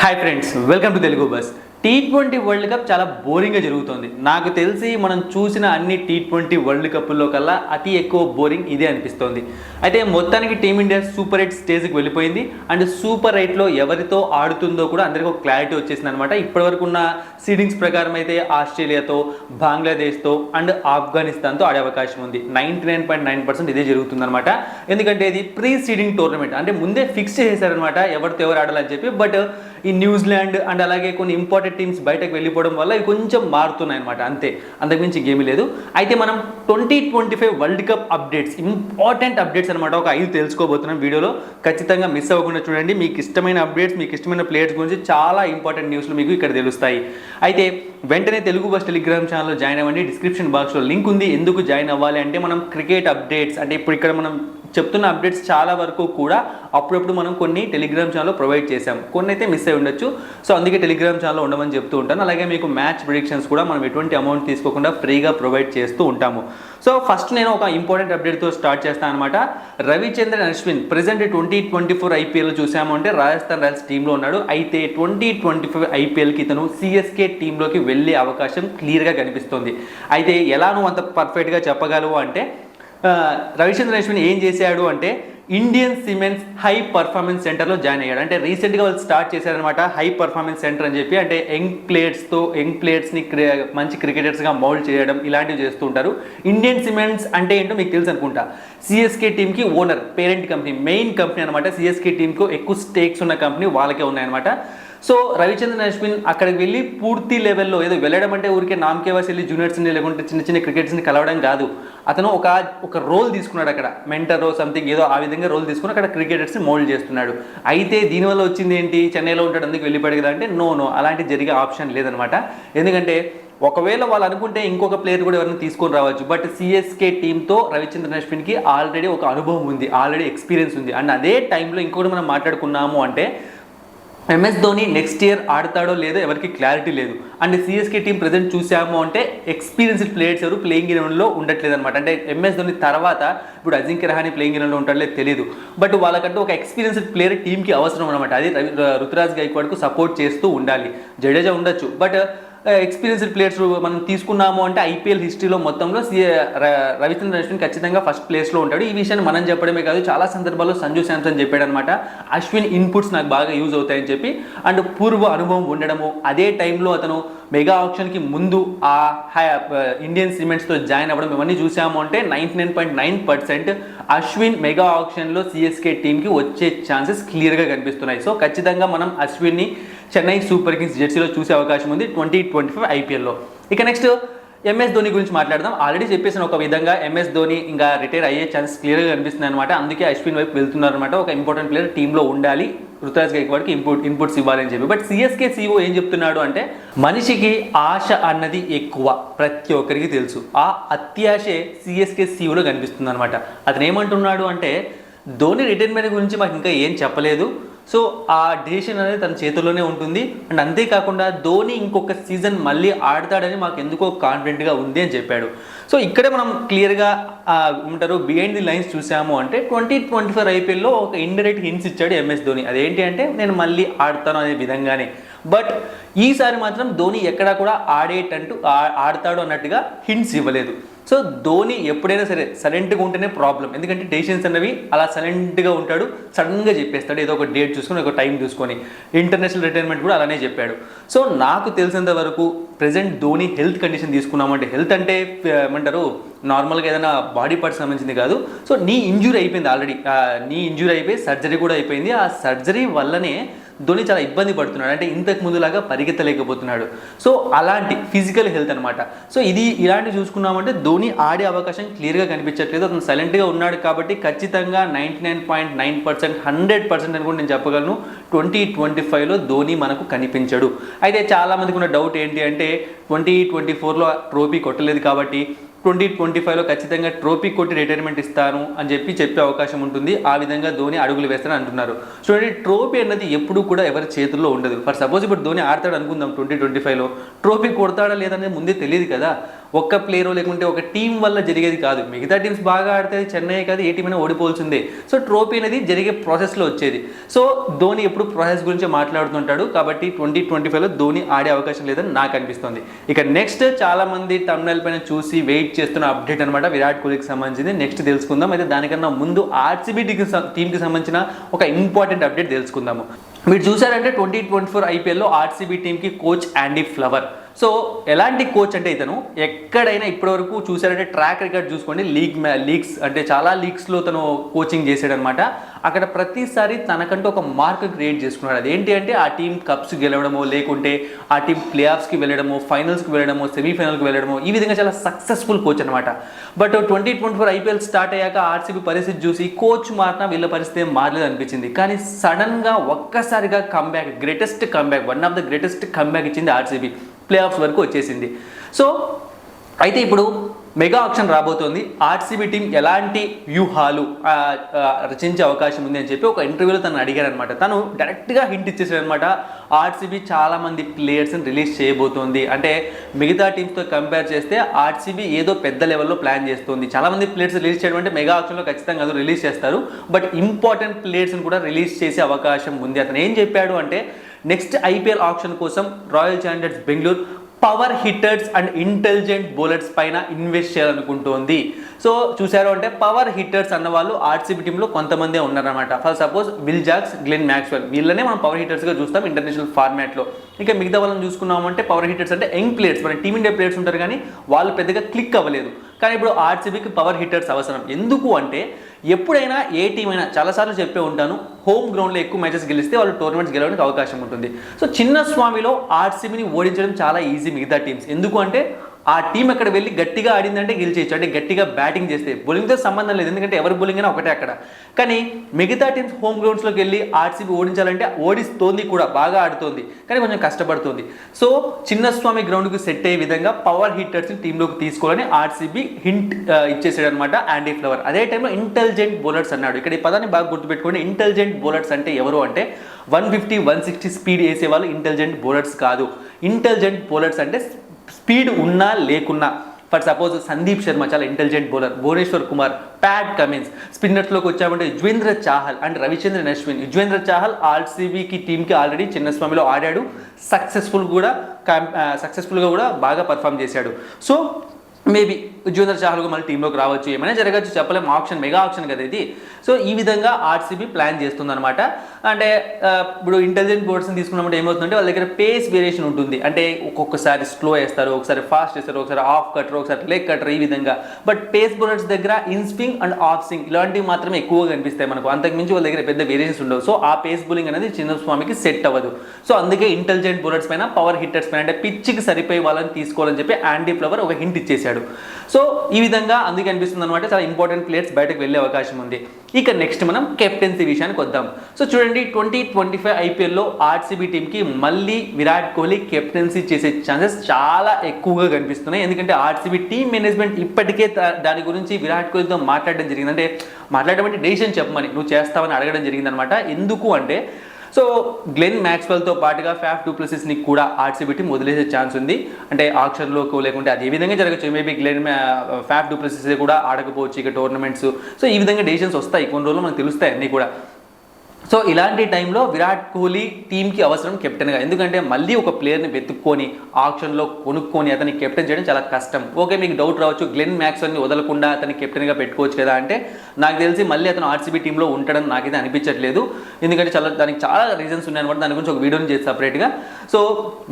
Hi friends, welcome to Telugu bus. T20 world cup చాలా బోరింగ్గా జరుగుతుంది. నాకు తెలిసి మనం చూసిన అన్ని T20 వరల్డ్ కప్లో కల్లా అతి ఎక్కువ బోరింగ్ ఇదే అనిపిస్తోంది. అయితే మొత్తానికి టీమిండియా సూపర్ 8 స్టేజ్కి వెళ్ళిపోయింది. అండ్ సూపర్ 8లో ఎవరితో ఆడుతుందో కూడా అందరికీ ఒక క్లారిటీ వచ్చేసింది అనమాట. ఇప్పటివరకు ఉన్న సీడింగ్స్ ప్రకారం అయితే ఆస్ట్రేలియాతో, బంగ్లాదేశ్తో అండ్ ఆఫ్ఘనిస్తాన్తో ఆడే అవకాశం ఉంది. 99.9% ఇదే జరుగుతుందన్నమాట. ఎందుకంటే ఇది ప్రీ సీడింగ్ టోర్నమెంట్, అంటే ముందే ఫిక్స్ చేశారనమాట ఎవరితో ఎవరు ఆడాలని చెప్పి. బట్ ఈ న్యూజిలాండ్ అండ్ అలాగే కొన్ని ఇంపార్టెంట్ టీమ్స్ బయటకు వెళ్ళిపోవడం వల్ల ఇవి కొంచెం మారుతున్నాయి అనమాట, అంతే, అంతకుమించి గేమీ లేదు. అయితే మనం 2025 world cup updates, important updates అనమాట, ఒక 5 తెలుసుకోబోతున్నాం వీడియోలో. ఖచ్చితంగా మిస్ అవ్వకుండా చూడండి. మీకు ఇష్టమైన అప్డేట్స్, మీకు ఇష్టమైన ప్లేయర్స్ గురించి చాలా ఇంపార్టెంట్ న్యూస్లు మీకు ఇక్కడ తెలుస్తాయి. అయితే వెంటనే తెలుగు బస్ టెలిగ్రామ్ ఛానల్లో జాయిన్ అవ్వండి. డిస్క్రిప్షన్ బాక్స్లో లింక్ ఉంది. ఎందుకు జాయిన్ అవ్వాలి అంటే మనం క్రికెట్ అప్డేట్స్, అంటే ఇప్పుడు ఇక్కడ మనం చెప్తున్న అప్డేట్స్ చాలా వరకు కూడా అప్పుడప్పుడు మనం కొన్ని టెలిగ్రామ్ ఛానల్లో ప్రొవైడ్ చేసాం, కొన్ని అయితే మిస్ అయి ఉండొచ్చు. సో అందుకే టెలిగ్రామ్ ఛానల్లో ఉండమని చెప్తూ ఉంటాను. అలాగే మీకు మ్యాచ్ ప్రిడిక్షన్స్ కూడా మనం ఎటువంటి అమౌంట్ తీసుకోకుండా ఫ్రీగా ప్రొవైడ్ చేస్తూ ఉంటాము. సో ఫస్ట్ నేను ఒక ఇంపార్టెంట్ అప్డేట్తో స్టార్ట్ చేస్తాను అనమాట. రవిచంద్రన్ అశ్విన్ ప్రెసెంట్ 2024 ఐపీఎల్ చూసాము అంటే రాజస్థాన్ రాయల్స్ టీంలో ఉన్నాడు. అయితే 2025 ఐపీఎల్కి ఇతను సిఎస్కే టీంలోకి వెళ్ళే అవకాశం క్లియర్గా కనిపిస్తుంది. అయితే ఎలా నువ్వు అంత పర్ఫెక్ట్గా చెప్పగలవు అంటే, రవిచంద్రన్ అశ్విన్ ఏం చేశాడు అంటే ఇండియన్ సిమెంట్స్ హై పర్ఫార్మెన్స్ సెంటర్లో జాయిన్ అయ్యాడు. అంటే రీసెంట్గా వాళ్ళు స్టార్ట్ చేశారనమాట హై పర్ఫార్మెన్స్ సెంటర్ అని చెప్పి. అంటే యంగ్ ప్లేయర్స్ని మంచి క్రికెటర్స్గా మౌల్డ్ చేయడం ఇలాంటివి చేస్తూ ఉంటారు. ఇండియన్ సిమెంట్స్ అంటే ఏంటో మీకు తెలుసు అనుకుంటా. సిఎస్కే టీమ్కి owner, parent company, main company అనమాట. సిఎస్కే టీమ్కు ఎక్కువ స్టేక్స్ ఉన్న కంపెనీ వాళ్ళకే ఉన్నాయన్నమాట. సో రవిచంద్రన్ అశ్విన్ అక్కడికి వెళ్ళి పూర్తి లెవెల్లో, ఏదో వెళ్ళడం అంటే ఊరికే నామకే వాసి వెళ్ళి జూనియర్స్ని లేకుంటే చిన్న చిన్న క్రికెటర్స్ని కలవడం కాదు. అతను ఒక రోల్ తీసుకున్నాడు అక్కడ, మెంటర్ సంథింగ్ ఏదో ఆ విధంగా రోల్ తీసుకుని అక్కడ క్రికెటర్స్ని మోల్డ్ చేస్తున్నాడు. అయితే దీనివల్ల వచ్చింది ఏంటి, చెన్నైలో ఉంటాడు అందుకు వెళ్ళిపోయాడు కదా అంటే నో, అలాంటి జరిగే ఆప్షన్ లేదనమాట. ఎందుకంటే ఒకవేళ వాళ్ళు అనుకుంటే ఇంకొక ప్లేయర్ కూడా ఎవరైనా తీసుకొని రావచ్చు. బట్ సిఎస్కే టీంతో రవిచంద్రన్ అశ్విన్కి ఆల్రెడీ ఒక అనుభవం ఉంది, ఆల్రెడీ ఎక్స్పీరియన్స్ ఉంది. అండ్ అదే టైంలో ఇంకొకటి మనం మాట్లాడుకున్నాము అంటే ఎంఎస్ ధోని నెక్స్ట్ ఇయర్ ఆడతాడో లేదో ఎవరికి క్లారిటీ లేదు. అండ్ సిఎస్కే టీం ప్రజెంట్ చూసాము అంటే ఎక్స్పీరియన్స్డ్ ప్లేయర్స్ ఎవరు ప్లేయింగ్ ఎలెవెన్లో ఉండట్లేదు అనమాట. అంటే ఎంఎస్ ధోని తర్వాత ఇప్పుడు అజింక్య రహానే ప్లేయింగ్ ఎలెవెన్లో ఉంటాడో లేదు తెలియదు. బట్ వాళ్ళకంటూ ఒక ఎక్స్పీరియన్స్డ్ ప్లేయర్ టీంకి అవసరం అనమాట. అది రుతురాజ్ గైక్వాడ్కు సపోర్ట్ చేస్తూ ఉండాలి. జడేజా ఉండొచ్చు, బట్ ఎక్స్పీరియన్స్డ్ ప్లేయర్స్ మనం తీసుకున్నాము అంటే ఐపీఎల్ హిస్టరీలో మొత్తంలో రవిచంద్రన్ అశ్విన్ ఖచ్చితంగా ఫస్ట్ ప్లేస్లో ఉంటాడు. ఈ విషయాన్ని మనం చెప్పడమే కాదు, చాలా సందర్భాల్లో సంజు శాంసన్ చెప్పాడనమాట, అశ్విన్ ఇన్పుట్స్ నాకు బాగా యూజ్ అవుతాయని చెప్పి. అండ్ పూర్వ అనుభవం ఉండడము, అదే టైంలో అతను మెగా ఆప్షన్కి ముందు ఆ ఇండియన్ సిమెంట్స్తో జాయిన్ అవ్వడం, ఇవన్నీ చూసాము అంటే 99.9% అశ్విన్ మెగా ఆప్షన్లో సిఎస్కే టీంకి వచ్చే ఛాన్సెస్ క్లియర్గా కనిపిస్తున్నాయి. సో ఖచ్చితంగా మనం అశ్విన్ని చెన్నై సూపర్ కింగ్స్ జెర్సీలో చూసే అవకాశం ఉంది 2025 ఐపీఎల్లో. ఇక నెక్స్ట్ ఎంఎస్ ధోని గురించి మాట్లాడదాం. ఆల్రెడీ చెప్పేసిన ఒక విధంగా ఎంఎస్ ధోని ఇంకా రిటైర్ అయ్యే ఛాన్సెస్ క్లియర్గా కనిపిస్తుంది అనమాట. అందుకే అశ్విన్ వైపు వెళ్తున్నారు అనమాట. ఒక ఇంపార్టెంట్ ప్లేయర్ టీంలో ఉండాలి, రుతురాజ్ గైక్వాడ్కి ఇన్పుట్స్ ఇవ్వాలని చెప్పి. బట్ సిఎస్కే సీఈఓ ఏం చెప్తున్నాడు అంటే, మనిషికి ఆశ అన్నది ఎక్కువ, ప్రతి ఒక్కరికి తెలుసు. ఆ అత్యాశే సిఎస్కే సీఈఓలో కనిపిస్తుంది అనమాట. అతను ఏమంటున్నాడు అంటే, ధోని రిటైర్మెంట్ గురించి మాకు ఇంకా ఏం చెప్పలేదు, సో ఆ డిసిషన్ అనేది తన చేతుల్లోనే ఉంటుంది. అండ్ అంతేకాకుండా ధోని ఇంకొక సీజన్ మళ్ళీ ఆడతాడని మాకు ఎందుకో కాన్ఫిడెంట్గా ఉంది అని చెప్పాడు. సో ఇక్కడే మనం క్లియర్గా ఏమంటారు బిహైండ్ ది లైన్స్ చూసాము అంటే 2024 ఐపీఎల్లో ఒక ఇండైరెక్ట్ హింట్స్ ఇచ్చాడు ఎంఎస్ ధోని. అదేంటి అంటే నేను మళ్ళీ ఆడతాను అనే విధంగానే. బట్ ఈసారి మాత్రం ధోని ఎక్కడా కూడా ఆడతాడు అన్నట్టుగా హింట్స్ ఇవ్వలేదు. సో ధోని ఎప్పుడైనా సరే సైలెంట్గా ఉంటేనే ప్రాబ్లం. ఎందుకంటే డెసిషన్స్ అన్నవి అలా సైలెంట్గా ఉంటాడు, సడన్గా చెప్పేస్తాడు, ఏదో ఒక డేట్ చూసుకొని ఒక టైం చూసుకొని. ఇంటర్నేషనల్ రిటైర్మెంట్ కూడా అలానే చెప్పాడు. సో నాకు తెలిసినంత వరకు ప్రెజెంట్ ధోని హెల్త్ కండిషన్ తీసుకున్నామంటే, హెల్త్ అంటే ఏమంటారు నార్మల్గా ఏదైనా బాడీ పార్ట్స్ సంబంధించింది కాదు. సో నీ ఇంజురీ అయిపోయింది ఆల్రెడీ, నీ ఇంజురీ అయిపోయి సర్జరీ కూడా అయిపోయింది. ఆ సర్జరీ వల్లనే ధోని చాలా ఇబ్బంది పడుతున్నాడు, అంటే ఇంతకు ముందులాగా పరిగెత్తలేకపోతున్నాడు. సో అలాంటి ఫిజికల్ హెల్త్ అనమాట. సో ఇలాంటివి చూసుకున్నామంటే ధోని ఆడే అవకాశం క్లియర్గా కనిపించట్లేదు. అతను సైలెంట్గా ఉన్నాడు కాబట్టి ఖచ్చితంగా 99.9% 100% అని కూడా నేను చెప్పగలను 2025లో ధోని మనకు కనిపించడు. అయితే చాలామందికి ఉన్న డౌట్ ఏంటి అంటే 2024లో ట్రోఫీ కొట్టలేదు కాబట్టి 2025లో ఖచ్చితంగా ట్రోఫీ కొట్టి రిటైర్మెంట్ ఇస్తాను అని చెప్పే అవకాశం ఉంటుంది. ఆ విధంగా ధోని అడుగులు వేస్తారని అంటున్నారు. చూడండి, ట్రోఫీ అన్నది ఎప్పుడు కూడా ఎవరి చేతుల్లో ఉండదు. ఫర్ సపోజ్ ఇప్పుడు ధోని ఆడతాడు అనుకుందాం 2025లో, ట్రోఫీ కొడతాడా లేదనేది ముందే తెలియదు కదా. ఒక్క ప్లేయర్ లేకుంటే ఒక టీం వల్ల జరిగేది కాదు. మిగతా టీమ్స్ బాగా ఆడితే చెన్నై కాదు ఏ టీం అయినా ఓడిపోవాల్సిందే. సో ట్రోఫీ అనేది జరిగే ప్రాసెస్లో వచ్చేది. సో ధోని ఎప్పుడు ప్రాసెస్ గురించి మాట్లాడుతుంటాడు కాబట్టి 2025లో ధోని ఆడే అవకాశం లేదని నాకు అనిపిస్తుంది. ఇక నెక్స్ట్ చాలా మంది తమిళ పైన చూసి వెయిట్ చేస్తున్న అప్డేట్ అనమాట విరాట్ కోహ్లీకి సంబంధించింది. నెక్స్ట్ తెలుసుకుందాం. అయితే దానికన్నా ముందు ఆర్సీబీ టీంకి సంబంధించిన ఒక ఇంపార్టెంట్ అప్డేట్ తెలుసుకుందాము. మీరు చూసారంటే 2024 ఐపీఎల్లో ఆర్సీబీ టీంకి కోచ్ యాండీ ఫ్లవర్. సో ఎలాంటి కోచ్ అంటే ఇతను ఎక్కడైనా ఇప్పటివరకు చూసారంటే ట్రాక్ రికార్డ్ చూసుకోండి, లీగ్స్ అంటే చాలా లీగ్స్లో తను కోచింగ్ చేసాడనమాట. అక్కడ ప్రతిసారి తనకంటూ ఒక మార్క్ క్రియేట్ చేసుకున్నాడు. అదేంటి అంటే ఆ టీం కప్స్ గెలవడమో, లేకుంటే ఆ టీం ప్లే ఆఫ్స్కి వెళ్ళడమో, ఫైనల్స్కి వెళ్ళడమో, సెమీఫైనల్కి వెళ్ళడమో, ఈ విధంగా చాలా సక్సెస్ఫుల్ కోచ్ అనమాట. బట్ 2024 ఐపీఎల్ స్టార్ట్ అయ్యాక ఆర్సీబీ పరిస్థితి చూసి కోచ్ మారినా వీళ్ళ పరిస్థితి ఏం మారలేదు అనిపించింది. కానీ సడన్గా ఒక్కసారిగా comeback, greatest comeback, one of the greatest comeback ఇచ్చింది ఆర్సీబీ. ప్లే ఆఫ్స్ వరకు వచ్చేసింది. సో అయితే ఇప్పుడు మెగా ఆక్షన్ రాబోతోంది. ఆర్సీబీ టీం ఎలాంటి వ్యూహాలు రచించే అవకాశం ఉంది అని చెప్పి ఒక ఇంటర్వ్యూలో తను అడిగారనమాట. తను డైరెక్ట్గా హింట్ ఇచ్చేసాడనమాట. ఆర్సీబీ చాలామంది ప్లేయర్స్ని రిలీజ్ చేయబోతోంది, అంటే మిగతా టీమ్స్తో కంపేర్ చేస్తే ఆర్సీబీ ఏదో పెద్ద లెవెల్లో ప్లాన్ చేస్తుంది. చాలామంది ప్లేయర్స్ రిలీజ్ చేయడం అంటే మెగా ఆక్షన్లో ఖచ్చితంగా అది రిలీజ్ చేస్తారు, బట్ ఇంపార్టెంట్ ప్లేయర్స్ని కూడా రిలీజ్ చేసే అవకాశం ఉంది. అతను ఏం చెప్పాడు అంటే నెక్స్ట్ ఐపీఎల్ ఆక్షన్ కోసం royal Challengers Bengaluru power hitters and intelligent bowlers పైన ఇన్వెస్ట్ చేయాలనుకుంటోంది. సో చూసారు అంటే పవర్ హిట్టర్స్ అన్న వాళ్ళు ఆర్సీబీ టీంలో కొంతమందే ఉన్నారనమాట. For suppose Will Jacks, Glenn Maxwell, వీళ్ళనే మనం పవర్ హిట్టర్స్గా చూస్తాం ఇంటర్నేషనల్ ఫార్మాట్లో. ఇక మిగతా వాళ్ళని చూసుకున్నామంటే పవర్ హిట్టర్స్ అంటే యంగ్ ప్లేయర్స్, మన టీమిండియా ప్లేయర్స్ ఉంటారు కానీ వాళ్ళు పెద్దగా క్లిక్ అవ్వలేదు. కానీ ఇప్పుడు ఆర్సీబీకి పవర్ హిట్టర్స్ అవసరం. ఎందుకు అంటే ఎప్పుడైనా ఏ టీం అయినా, చాలాసార్లు చెప్పే ఉంటాను, హోమ్ గ్రౌండ్లో ఎక్కువ మ్యాచెస్ గెలిస్తే వాళ్ళు టోర్నమెంట్స్ గెలవడానికి అవకాశం ఉంటుంది. సో చిన్న స్వామిలో ఆర్సీబీని ఓడించడం చాలా ఈజీ మిగతా టీమ్స్. ఎందుకు అంటే ఆ టీం అక్కడ వెళ్ళి గట్టిగా ఆడిందంటే గెలిచేయచ్చు, అంటే గట్టిగా బ్యాటింగ్ చేస్తే. బౌలింగ్తో సంబంధం లేదు, ఎందుకంటే ఎవరి బౌలింగ్ అయినా ఒకటే అక్కడ. కానీ మిగతా టీమ్స్ హోమ్ గ్రౌండ్స్లోకి వెళ్ళి ఆర్సీబీ ఓడించాలంటే ఓడిస్తోంది కూడా, బాగా ఆడుతోంది, కానీ కొంచెం కష్టపడుతుంది. సో చిన్నస్వామి గ్రౌండ్కి సెట్ అయ్యే విధంగా పవర్ హిట్టర్స్ని టీంలోకి తీసుకోవాలని ఆర్సీబీ హింట్ ఇచ్చేసాడు అనమాట యాండీ ఫ్లవర్. అదే టైంలో ఇంటెలిజెంట్ బౌలర్స్ అన్నాడు. ఇక్కడ ఈ పదాన్ని బాగా గుర్తుపెట్టుకోండి. ఇంటెలిజెంట్ బౌలర్స్ అంటే ఎవరు అంటే 150, 160 స్పీడ్ వేసే వాళ్ళు ఇంటెలిజెంట్ బౌలర్స్ కాదు. ఇంటెలిజెంట్ బౌలర్స్ అంటే స్పీడ్ ఉన్నా లేకున్నా. ఫర్ సపోజ్ సందీప్ శర్మ చాలా intelligent bowler, Bhuvneshwar Kumar, Pat Cummins. స్పిన్నర్స్లోకి వచ్చామంటే యుజ్వేంద్ర చాహల్ అండ్ రవిచంద్రన్ అశ్విన్. యుజ్వేంద్ర చాహల్ ఆర్సీబీకి టీంకి ఆల్రెడీ చిన్నస్వామిలో ఆడాడు, సక్సెస్ఫుల్గా కూడా బాగా పర్ఫామ్ చేశాడు. సో మేబీ యుజ్వేంద్ర చాహల్గా మళ్ళీ టీంలోకి రావచ్చు, ఏమైనా జరగచ్చు, చెప్పలేము. ఆప్షన్ మెగా ఆప్షన్ కదా ఇది. సో ఈ విధంగా ఆర్సీబీ ప్లాన్ చేస్తుందన్నమాట. అంటే ఇప్పుడు ఇంటెలిజెంట్ బౌలర్స్ని తీసుకున్నప్పుడు ఏమవుతుందంటే వాళ్ళ దగ్గర పేస్ వేరియేషన్ ఉంటుంది. అంటే ఒక్కొక్కసారి స్లో వేస్తారు, ఒకసారి ఫాస్ట్ వేస్తారు, ఒకసారి ఆఫ్ కటర్, ఒకసారి లెగ్ కటర్, ఈ విధంగా. బట్ పేస్ బౌలర్స్ దగ్గర in swing and of swing ఇలాంటివి మాత్రమే ఎక్కువగా కనిపిస్తాయి మనకు, అంతకుమించి వాళ్ళ దగ్గర పెద్ద వేరియేషన్స్ ఉండవు. సో ఆ పేస్ బౌలింగ్ అనేది చిన్నస్వామికి సెట్ అవ్వదు. సో అందుకే ఇంటెలిజెంట్ బౌలర్స్ పైన, పవర్ హిట్టర్స్ పైన, అంటే పిచ్చికి సరిపోయే వాళ్ళని తీసుకోవాలని చెప్పి యాండీ ఫ్లవర్ ఒక హింట్ ఇచ్చేశాడు. సో ఈ విధంగా అందుకే అనిపిస్తుంది అనమాట చాలా ఇంపార్టెంట్ ప్లేయర్స్ బయటకు వెళ్ళే అవకాశం ఉంది. ఇక నెక్స్ట్ మనం కెప్టెన్సీ విషయానికి వద్దాం. సో చూడండి 2025 ఐపీఎల్లో ఆర్సీబీ టీంకి మళ్ళీ విరాట్ కోహ్లీ కెప్టెన్సీ చేసే ఛాన్సెస్ చాలా ఎక్కువగా కనిపిస్తున్నాయి. ఎందుకంటే ఆర్సీబీ టీమ్ మేనేజ్మెంట్ ఇప్పటికే దాని గురించి విరాట్ కోహ్లీతో మాట్లాడడం జరిగింది. అంటే మాట్లాడడం అంటే డెసిషన్ చెప్పమని, నువ్వు చేస్తావని అడగడం జరిగిందనమాట. ఎందుకు అంటే సో గ్లెన్ మ్యాక్స్వెల్తో పాటుగా ఫ్యాఫ్ డు ప్లెసిస్ని కూడా ఆర్సీబీ టీం వదిలేసే ఛాన్స్ ఉంది. అంటే ఆక్షన్లోకి లేకుంటే అది ఏ విధంగా జరగచ్చు. మేబీ ఫ్యాఫ్ డు ప్లెసిస్ కూడా ఆడకపోవచ్చు ఇక టోర్నమెంట్స్. సో ఈ విధంగా డెసిషన్స్ వస్తాయి, కొన్ని రోజులు మనకు తెలుస్తాయి అన్నీ కూడా. సో ఇలాంటి టైంలో విరాట్ కోహ్లీ టీంకి అవసరం కెప్టెన్గా. ఎందుకంటే మళ్ళీ ఒక ప్లేయర్ని వెతుక్కొని ఆప్షన్లో కొనుక్కొని అతన్ని కెప్టెన్ చేయడం చాలా కష్టం. ఓకే, మీకు డౌట్ రావచ్చు, గ్లెన్ మ్యాక్స్వెల్ని వదలకుండా అతన్ని కెప్టెన్గా పెట్టుకోవచ్చు కదా అంటే, నాకు తెలిసి మళ్ళీ అతను ఆర్సీబీ టీంలో ఉంటాడని నాకైతే అనిపించట్లేదు. ఎందుకంటే దానికి చాలా రీజన్స్ ఉన్నాయన్నమాట. దాని గురించి ఒక వీడియోని చేసి సపరేట్గా. సో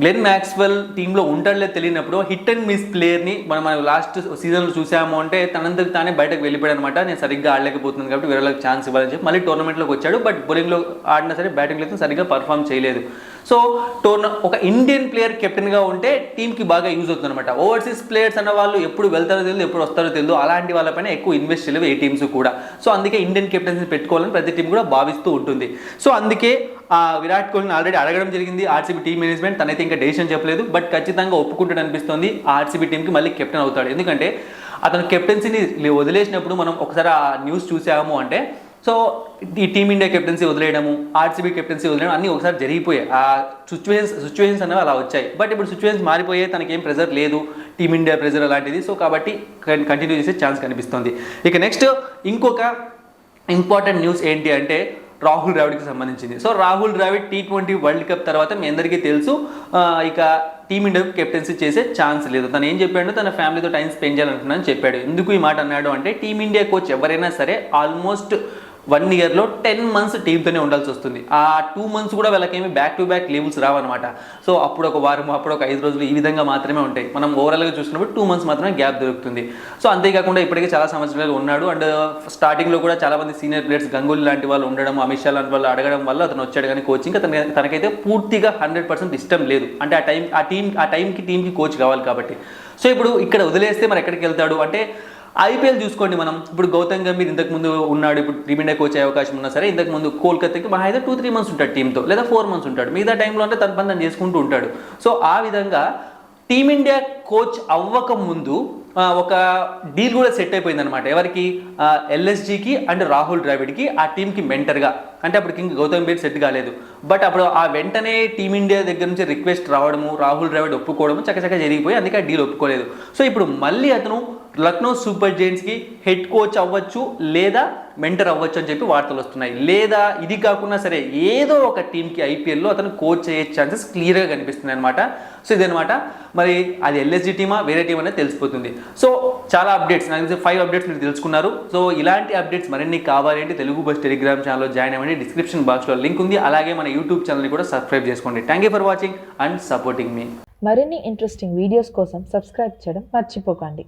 గ్లెన్ మ్యాక్స్వెల్ టీంలో ఉంటాడలేదు తెలియనప్పుడు హిట్ అండ్ మిస్ ప్లేయర్ని మనం లాస్ట్ సీజన్లో చూసాము అంటే తనంతకు తానే బయటకు వెళ్ళిపోయాడు అనమాట. నేను సరిగ్గా ఆడలేకపోతున్నాను కాబట్టి వేరే వాళ్ళకి ఛాన్స్ ఇవ్వాలని చెప్పి మళ్ళీ టోర్నమెంట్లోకి వచ్చాడు. బట్ బౌలింగ్లో ఆడినా సరే బ్యాటింగ్లో అయితే సరిగ్గా పర్ఫామ్ చేయలేదు. సో ఒక ఇండియన్ ప్లేయర్ కెప్టెన్గా ఉంటే టీంకి బాగా యూజ్ అవుతుంది అనమాట. ఓవర్సీస్ ప్లేయర్స్ అన్న వాళ్ళు ఎప్పుడు వెళ్తారో తెలియదు, ఎప్పుడు వస్తారో తెలియదు, అలాంటి వాళ్ళపైన ఎక్కువ ఇన్వెస్ట్ చేయలేవు ఏ టీమ్స్ కూడా. సో అందుకే ఇండియన్ కెప్టెన్సీ పెట్టుకోవాలని ప్రతి టీం కూడా భావిస్తూ ఉంటుంది. సో అందుకే విరాట్ కోహ్లీని ఆల్రెడీ అడగడం జరిగింది ఆర్సీబీ టీం మేనేజ్మెంట్. తనైతే ఇంకా డెసిషన్ చెప్పలేదు, బట్ ఖచ్చితంగా ఒప్పుకుంటాడు అనిపిస్తుంది. ఆర్సీబీ టీంకి మళ్ళీ కెప్టెన్ అవుతాడు. ఎందుకంటే అతను కెప్టెన్సీని వదిలేసినప్పుడు మనం ఒకసారి ఆ న్యూస్ చూసాము అంటే, సో ఈ టీమిండియా కెప్టెన్సీ వదిలేయడము, ఆర్సీబీ కెప్టెన్సీ వదిలేయడం అన్నీ ఒకసారి జరిగిపోయాయి. ఆ సిచ్యువేషన్స్ అనేవి అలా వచ్చాయి. బట్ ఇప్పుడు సిచ్యువేషన్స్ మారిపోయాయి, తనకి ఏం ప్రెజర్ లేదు, టీమిండియా ప్రెజర్ అలాంటిది. సో కాబట్టి కంటిన్యూ చేసే ఛాన్స్ కనిపిస్తుంది. ఇక నెక్స్ట్ ఇంకొక ఇంపార్టెంట్ న్యూస్ ఏంటి అంటే రాహుల్ ద్రావిడ్కి సంబంధించింది. So Rahul Dravid T20 world cup తర్వాత మీ అందరికీ తెలుసు ఇక టీమిండియాకు కెప్టెన్సీ చేసే ఛాన్స్ లేదు. తను ఏం చెప్పాడు, తన ఫ్యామిలీతో టైం స్పెండ్ చేయాలనుకున్నాను చెప్పాడు. ఎందుకు ఈ మాట అన్నాడు అంటే టీమిండియా కోచ్ ఎవరైనా సరే ఆల్మోస్ట్ 1 yearలో 10 months టీంతోనే ఉండాల్సి వస్తుంది. ఆ 2 months కూడా వాళ్ళకేమి బ్యాక్ టు బ్యాక్ లీవ్స్ రావన్నమాట. సో అప్పుడు ఒక వారం, అప్పుడు ఒక 5 రోజులు, ఈ విధంగా మాత్రమే ఉంటాయి. మనం ఓవరాల్గా చూసినప్పుడు 2 months మాత్రమే గ్యాప్ దొరుకుతుంది. సో అంతేకాకుండా ఇప్పటికే చాలా సంవత్సరాలు ఉన్నాడు. అండ్ స్టార్టింగ్లో కూడా చాలా మంది సీనియర్ ప్లేయర్స్ గంగూలీ లాంటి వాళ్ళు ఉండడం, అమిత్ షా లాంటి వాళ్ళు అడగడం వల్ల అతను వచ్చాడు. కానీ కోచింగ్ తనకైతే పూర్తిగా 100% ఇష్టం లేదు. అంటే ఆ టైంకి కోచ్ కావాలి కాబట్టి. సో ఇప్పుడు ఇక్కడ వదిలేస్తే మరి ఎక్కడికి వెళ్తాడు అంటే ఐపీఎల్ చూసుకోండి. మనం ఇప్పుడు గౌతమ్ గంభీర్ ఇంతకుముందు ఉన్నాడు, ఇప్పుడు టీమిండియా కోచ్ అయ్యే అవకాశం ఉన్నా సరే ఇంతకుముందు కోల్కతాకి మహా అయితే 2-3 months ఉంటాడు టీంతో, లేదా 4 months ఉంటాడు. మిగతా టైంలో అంటే తన పని తను చేసుకుంటూ ఉంటాడు. సో ఆ విధంగా టీమిండియా కోచ్ అవ్వక ముందు ఒక డీల్ కూడా సెట్ అయిపోయింది అనమాట. ఎవరికి, ఎల్ఎస్జీకి అండ్ రాహుల్ ద్రావిడ్కి, ఆ టీంకి మెంటర్గా. అంటే అప్పుడు గౌతమ్ గంభీర్ సెట్ కాలేదు. బట్ అప్పుడు ఆ వెంటనే టీమిండియా దగ్గర నుంచి రిక్వెస్ట్ రావడము, రాహుల్ ద్రావిడ్ ఒప్పుకోవడము చక్కచక్క జరిగిపోయి అందుకే ఆ డీల్ ఒప్పుకోలేదు. సో ఇప్పుడు మళ్ళీ అతను లక్నో సూపర్ జైంట్స్కి హెడ్ కోచ్ అవ్వచ్చు, లేదా మెంటర్ అవ్వచ్చు అని చెప్పి వార్తలు వస్తున్నాయి. లేదా ఇది కాకుండా సరే ఏదో ఒక టీంకి ఐపీఎల్లో అతను కోచ్ అయ్యే ఛాన్సెస్ క్లియర్గా కనిపిస్తుంది అనమాట. సో ఇదనమాట. మరి అది ఎల్ఎస్జీ టీమా వేరే టీం అనేది తెలిసిపోతుంది. సో చాలా అప్డేట్స్, నాకు తెలిసి 5 updates మీరు తెలుసుకున్నారు. సో ఇలాంటి అప్డేట్స్ మరిన్ని కావాలి అంటే తెలుగు బస్ టెలిగ్రామ్ ఛానల్లో జాయిన్ అవ్వండి. డిస్క్రిప్షన్ బాక్స్లో లింక్ ఉంది. అలాగే మన యూట్యూబ్ ఛానల్ని కూడా సబ్స్క్రైబ్ చేసుకోండి. Thank you for watching and supporting మీ. మరిన్ని ఇంట్రెస్టింగ్ వీడియోస్ కోసం సబ్స్క్రైబ్ చేయడం మర్చిపోకండి.